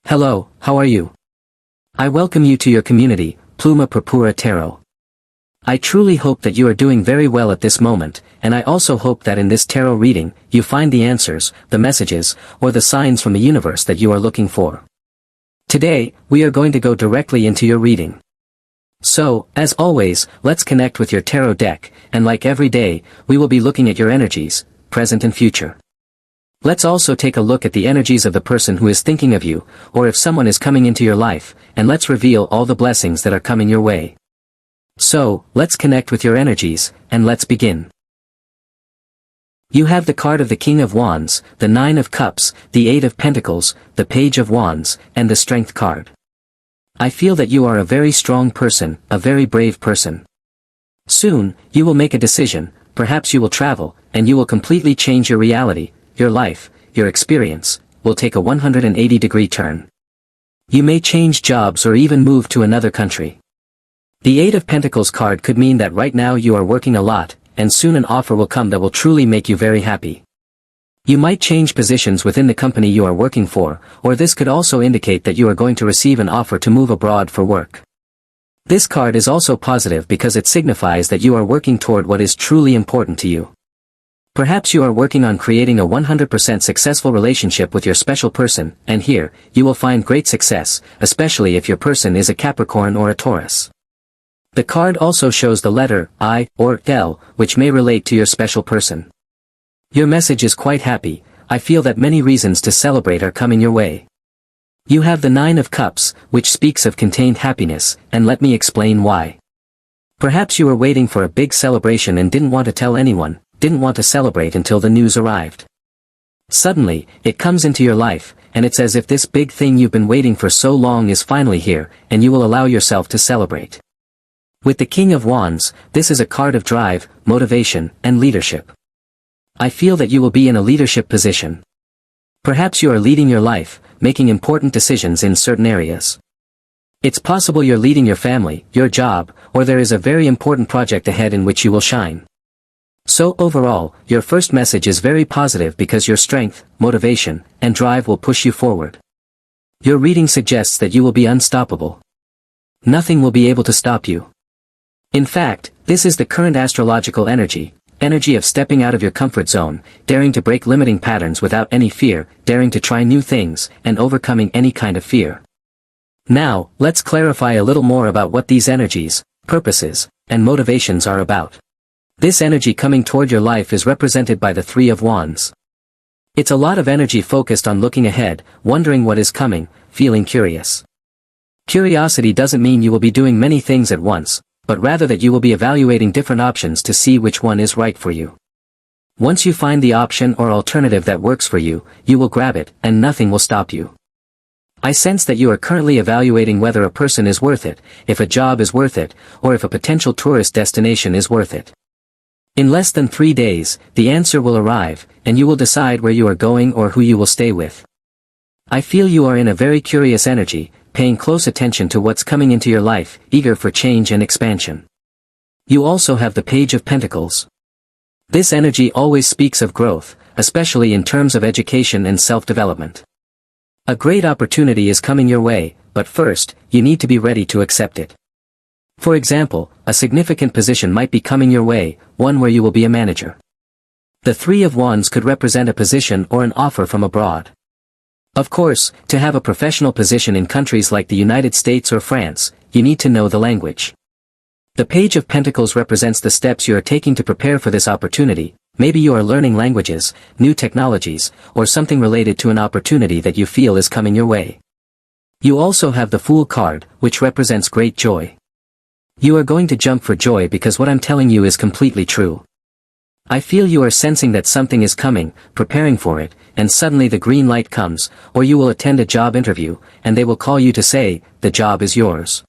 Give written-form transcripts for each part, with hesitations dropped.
Hello, how are you? I welcome you to your community, Pluma Purpura Tarot. I truly hope that you are doing very well at this moment, and I also hope that in this tarot reading, you find the answers, the messages, or the signs from the universe that you are looking for. Today, we are going to go directly into your reading. So, as always, let's connect with your tarot deck, and like every day, we will be looking at your energies, present and future. Let's also take a look at the energies of the person who is thinking of you, or if someone is coming into your life, and let's reveal all the blessings that are coming your way. So, let's connect with your energies, and let's begin. You have the card of the King of Wands, the Nine of Cups, the Eight of Pentacles, the Page of Wands, and the Strength card. I feel that you are a very strong person, a very brave person. Soon, you will make a decision, perhaps you will travel, and you will completely change your reality. Your life, your experience, will take a 180-degree turn. You may change jobs or even move to another country. The Eight of Pentacles card could mean that right now you are working a lot, and soon an offer will come that will truly make you very happy. You might change positions within the company you are working for, or this could also indicate that you are going to receive an offer to move abroad for work. This card is also positive because it signifies that you are working toward what is truly important to you. Perhaps you are working on creating a 100% successful relationship with your special person, and here, you will find great success, especially if your person is a Capricorn or a Taurus. The card also shows the letter I or L, which may relate to your special person. Your message is quite happy. I feel that many reasons to celebrate are coming your way. You have the Nine of Cups, which speaks of contained happiness, and let me explain why. Perhaps you were waiting for a big celebration and didn't want to tell anyone, didn't want to celebrate until the news arrived. Suddenly, it comes into your life, and it's as if this big thing you've been waiting for so long is finally here, and you will allow yourself to celebrate. With the King of Wands, this is a card of drive, motivation, and leadership. I feel that you will be in a leadership position. Perhaps you are leading your life, making important decisions in certain areas. It's possible you're leading your family, your job, or there is a very important project ahead in which you will shine. So overall, your first message is very positive because your strength, motivation, and drive will push you forward. Your reading suggests that you will be unstoppable. Nothing will be able to stop you. In fact, this is the current astrological energy of stepping out of your comfort zone, daring to break limiting patterns without any fear, daring to try new things, and overcoming any kind of fear. Now, let's clarify a little more about what these energies, purposes, and motivations are about. This energy coming toward your life is represented by the Three of Wands. It's a lot of energy focused on looking ahead, wondering what is coming, feeling curious. Curiosity doesn't mean you will be doing many things at once, but rather that you will be evaluating different options to see which one is right for you. Once you find the option or alternative that works for you, you will grab it, and nothing will stop you. I sense that you are currently evaluating whether a person is worth it, if a job is worth it, or if a potential tourist destination is worth it. In less than 3 days, the answer will arrive, and you will decide where you are going or who you will stay with. I feel you are in a very curious energy, paying close attention to what's coming into your life, eager for change and expansion. You also have the Page of Pentacles. This energy always speaks of growth, especially in terms of education and self-development. A great opportunity is coming your way, but first, you need to be ready to accept it. For example, a significant position might be coming your way, one where you will be a manager. The Three of Wands could represent a position or an offer from abroad. Of course, to have a professional position in countries like the United States or France, you need to know the language. The Page of Pentacles represents the steps you are taking to prepare for this opportunity. Maybe you are learning languages, new technologies, or something related to an opportunity that you feel is coming your way. You also have the Fool card, which represents great joy. You are going to jump for joy because what I'm telling you is completely true. I feel you are sensing that something is coming, preparing for it, and suddenly the green light comes, or you will attend a job interview, and they will call you to say, the job is yours.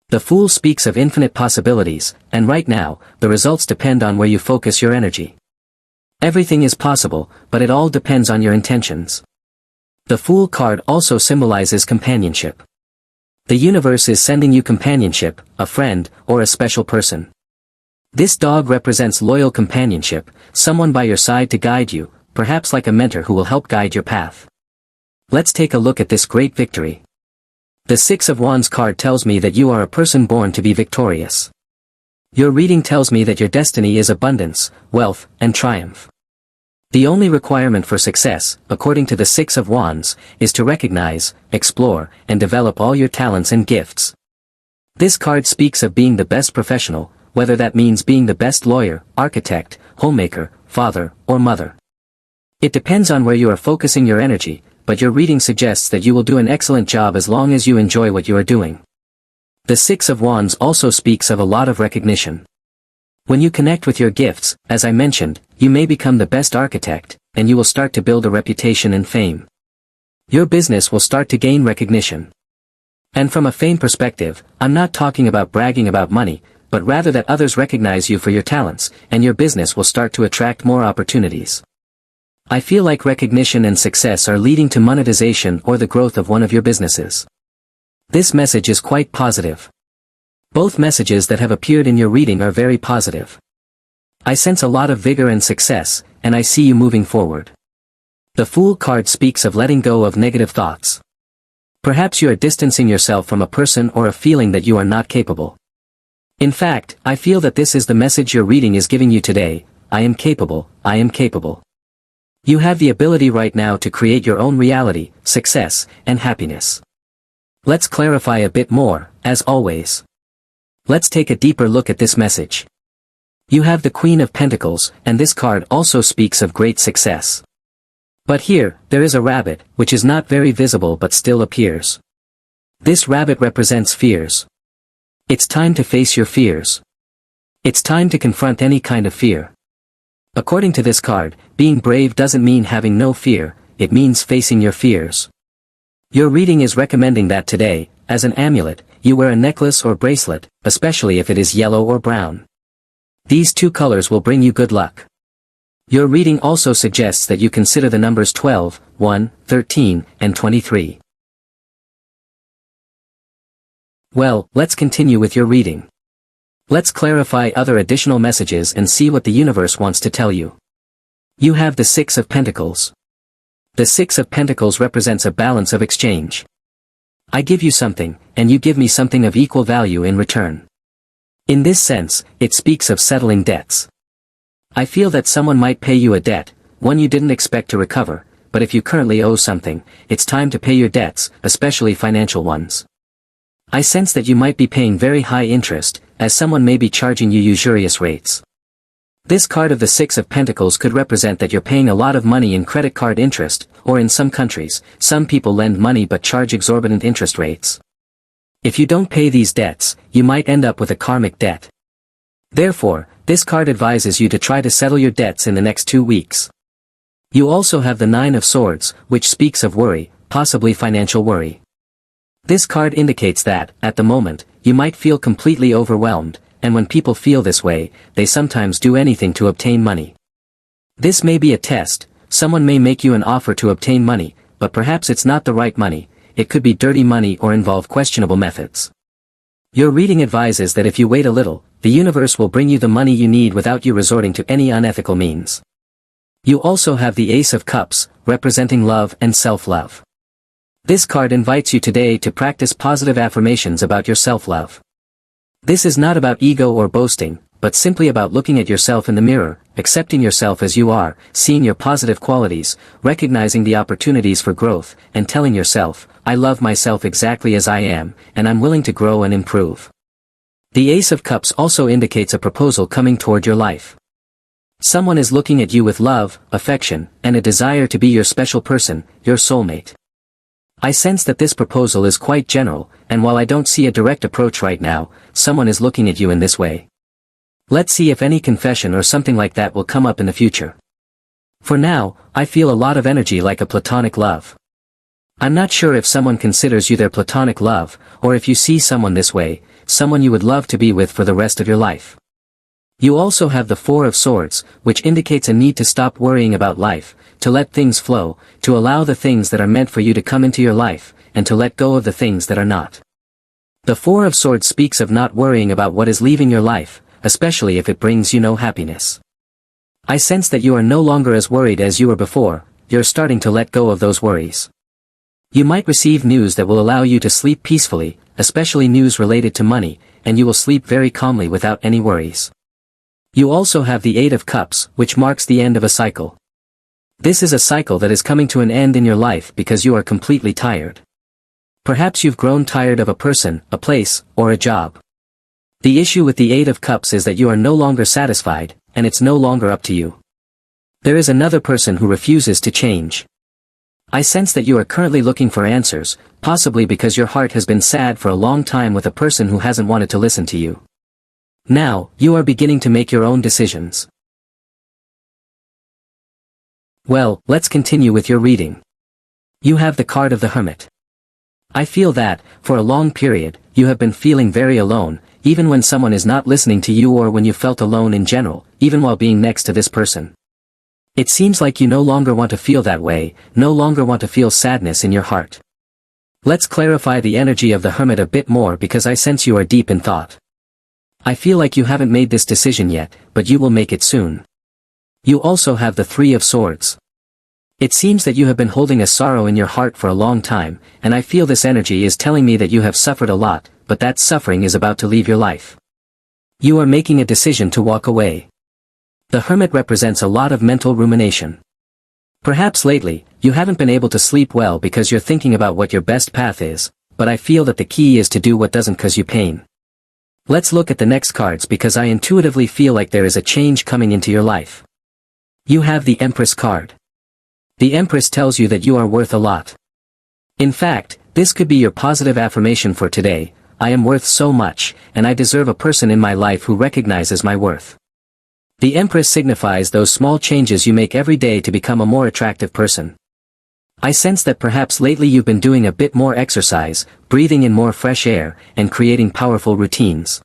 The Fool speaks of infinite possibilities, and right now, the results depend on where you focus your energy. Everything is possible, but it all depends on your intentions. The Fool card also symbolizes companionship. The universe is sending you companionship, a friend, or a special person. This dog represents loyal companionship, someone by your side to guide you, perhaps like a mentor who will help guide your path. Let's take a look at this great victory. The Six of Wands card tells me that you are a person born to be victorious. Your reading tells me that your destiny is abundance, wealth, and triumph. The only requirement for success, according to the Six of Wands, is to recognize, explore, and develop all your talents and gifts. This card speaks of being the best professional, whether that means being the best lawyer, architect, homemaker, father, or mother. It depends on where you are focusing your energy, but your reading suggests that you will do an excellent job as long as you enjoy what you are doing. The Six of Wands also speaks of a lot of recognition. When you connect with your gifts, as I mentioned, you may become the best architect, and you will start to build a reputation and fame. Your business will start to gain recognition. And from a fame perspective, I'm not talking about bragging about money, but rather that others recognize you for your talents, and your business will start to attract more opportunities. I feel like recognition and success are leading to monetization or the growth of one of your businesses. This message is quite positive. Both messages that have appeared in your reading are very positive. I sense a lot of vigor and success, and I see you moving forward. The Fool card speaks of letting go of negative thoughts. Perhaps you are distancing yourself from a person or a feeling that you are not capable. In fact, I feel that this is the message your reading is giving you today: I am capable, I am capable. You have the ability right now to create your own reality, success, and happiness. Let's clarify a bit more, as always. Let's take a deeper look at this message. You have the Queen of Pentacles, and this card also speaks of great success. But here, there is a rabbit, which is not very visible but still appears. This rabbit represents fears. It's time to face your fears. It's time to confront any kind of fear. According to this card, being brave doesn't mean having no fear, it means facing your fears. Your reading is recommending that today, as an amulet, you wear a necklace or bracelet, especially if it is yellow or brown. These two colors will bring you good luck. Your reading also suggests that you consider the numbers 12, 1, 13, and 23. Well, let's continue with your reading. Let's clarify other additional messages and see what the universe wants to tell you. You have the Six of Pentacles. The Six of Pentacles represents a balance of exchange. I give you something, and you give me something of equal value in return. In this sense, it speaks of settling debts. I feel that someone might pay you a debt, one you didn't expect to recover, but if you currently owe something, it's time to pay your debts, especially financial ones. I sense that you might be paying very high interest, as someone may be charging you usurious rates. This card of the Six of Pentacles could represent that you're paying a lot of money in credit card interest, or in some countries, some people lend money but charge exorbitant interest rates. If you don't pay these debts, you might end up with a karmic debt. Therefore, this card advises you to try to settle your debts in the next 2 weeks. You also have the Nine of Swords, which speaks of worry, possibly financial worry. This card indicates that, at the moment, you might feel completely overwhelmed, and when people feel this way, they sometimes do anything to obtain money. This may be a test, someone may make you an offer to obtain money, but perhaps it's not the right money, it could be dirty money or involve questionable methods. Your reading advises that if you wait a little, the universe will bring you the money you need without you resorting to any unethical means. You also have the Ace of Cups, representing love and self-love. This card invites you today to practice positive affirmations about your self-love. This is not about ego or boasting, but simply about looking at yourself in the mirror, accepting yourself as you are, seeing your positive qualities, recognizing the opportunities for growth, and telling yourself, I love myself exactly as I am, and I'm willing to grow and improve. The Ace of Cups also indicates a proposal coming toward your life. Someone is looking at you with love, affection, and a desire to be your special person, your soulmate. I sense that this proposal is quite general, and while I don't see a direct approach right now, someone is looking at you in this way. Let's see if any confession or something like that will come up in the future. For now, I feel a lot of energy like a platonic love. I'm not sure if someone considers you their platonic love, or if you see someone this way, someone you would love to be with for the rest of your life. You also have the Four of Swords, which indicates a need to stop worrying about life, to let things flow, to allow the things that are meant for you to come into your life, and to let go of the things that are not. The Four of Swords speaks of not worrying about what is leaving your life, especially if it brings you no happiness. I sense that you are no longer as worried as you were before, you're starting to let go of those worries. You might receive news that will allow you to sleep peacefully, especially news related to money, and you will sleep very calmly without any worries. You also have the Eight of Cups, which marks the end of a cycle. This is a cycle that is coming to an end in your life because you are completely tired. Perhaps you've grown tired of a person, a place, or a job. The issue with the Eight of Cups is that you are no longer satisfied, and it's no longer up to you. There is another person who refuses to change. I sense that you are currently looking for answers, possibly because your heart has been sad for a long time with a person who hasn't wanted to listen to you. Now, you are beginning to make your own decisions. Well, let's continue with your reading. You have the card of the Hermit. I feel that, for a long period, you have been feeling very alone, even when someone is not listening to you or when you felt alone in general, even while being next to this person. It seems like you no longer want to feel that way, no longer want to feel sadness in your heart. Let's clarify the energy of the Hermit a bit more because I sense you are deep in thought. I feel like you haven't made this decision yet, but you will make it soon. You also have the Three of Swords. It seems that you have been holding a sorrow in your heart for a long time, and I feel this energy is telling me that you have suffered a lot, but that suffering is about to leave your life. You are making a decision to walk away. The Hermit represents a lot of mental rumination. Perhaps lately, you haven't been able to sleep well because you're thinking about what your best path is, but I feel that the key is to do what doesn't cause you pain. Let's look at the next cards because I intuitively feel like there is a change coming into your life. You have the Empress card. The Empress tells you that you are worth a lot. In fact, this could be your positive affirmation for today: I am worth so much, and I deserve a person in my life who recognizes my worth. The Empress signifies those small changes you make every day to become a more attractive person. I sense that perhaps lately you've been doing a bit more exercise, breathing in more fresh air, and creating powerful routines.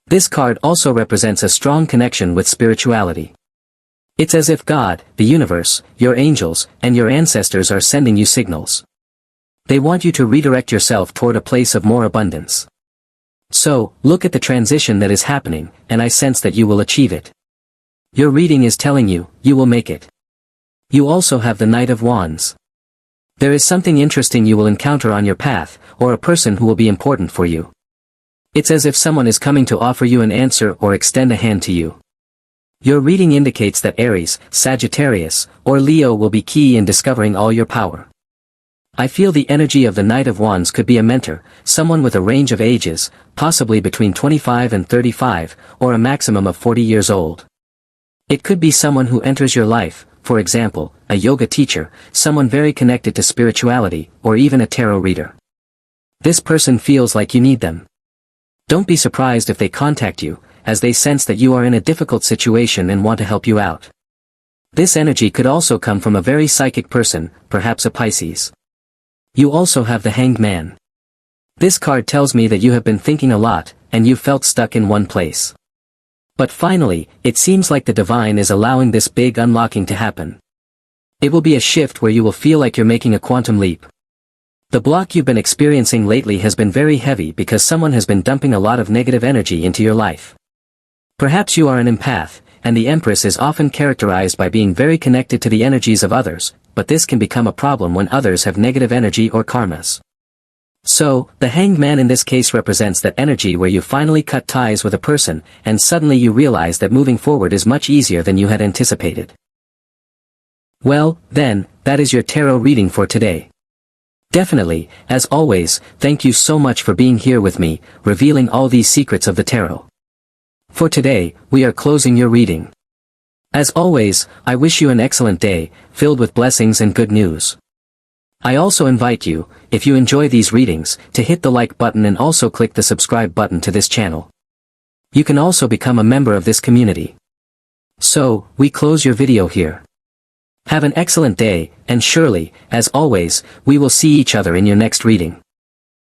This card also represents a strong connection with spirituality. It's as if God, the universe, your angels, and your ancestors are sending you signals. They want you to redirect yourself toward a place of more abundance. So, look at the transition that is happening, and I sense that you will achieve it. Your reading is telling you, you will make it. You also have the Knight of Wands. There is something interesting you will encounter on your path, or a person who will be important for you. It's as if someone is coming to offer you an answer or extend a hand to you. Your reading indicates that Aries, Sagittarius, or Leo will be key in discovering all your power. I feel the energy of the Knight of Wands could be a mentor, someone with a range of ages, possibly between 25 and 35, or a maximum of 40 years old. It could be someone who enters your life, for example, a yoga teacher, someone very connected to spirituality, or even a tarot reader. This person feels like you need them. Don't be surprised if they contact you, as they sense that you are in a difficult situation and want to help you out. This energy could also come from a very psychic person, perhaps a Pisces. You also have the Hanged Man. This card tells me that you have been thinking a lot, and you've felt stuck in one place. But finally, it seems like the divine is allowing this big unlocking to happen. It will be a shift where you will feel like you're making a quantum leap. The block you've been experiencing lately has been very heavy because someone has been dumping a lot of negative energy into your life. Perhaps you are an empath, and the Empress is often characterized by being very connected to the energies of others, but this can become a problem when others have negative energy or karmas. So, the Hanged Man in this case represents that energy where you finally cut ties with a person, and suddenly you realize that moving forward is much easier than you had anticipated. Well, then, that is your tarot reading for today. Definitely, as always, thank you so much for being here with me, revealing all these secrets of the tarot. For today, we are closing your reading. As always, I wish you an excellent day, filled with blessings and good news. I also invite you, if you enjoy these readings, to hit the like button and also click the subscribe button to this channel. You can also become a member of this community. So, we close your video here. Have an excellent day, and surely, as always, we will see each other in your next reading.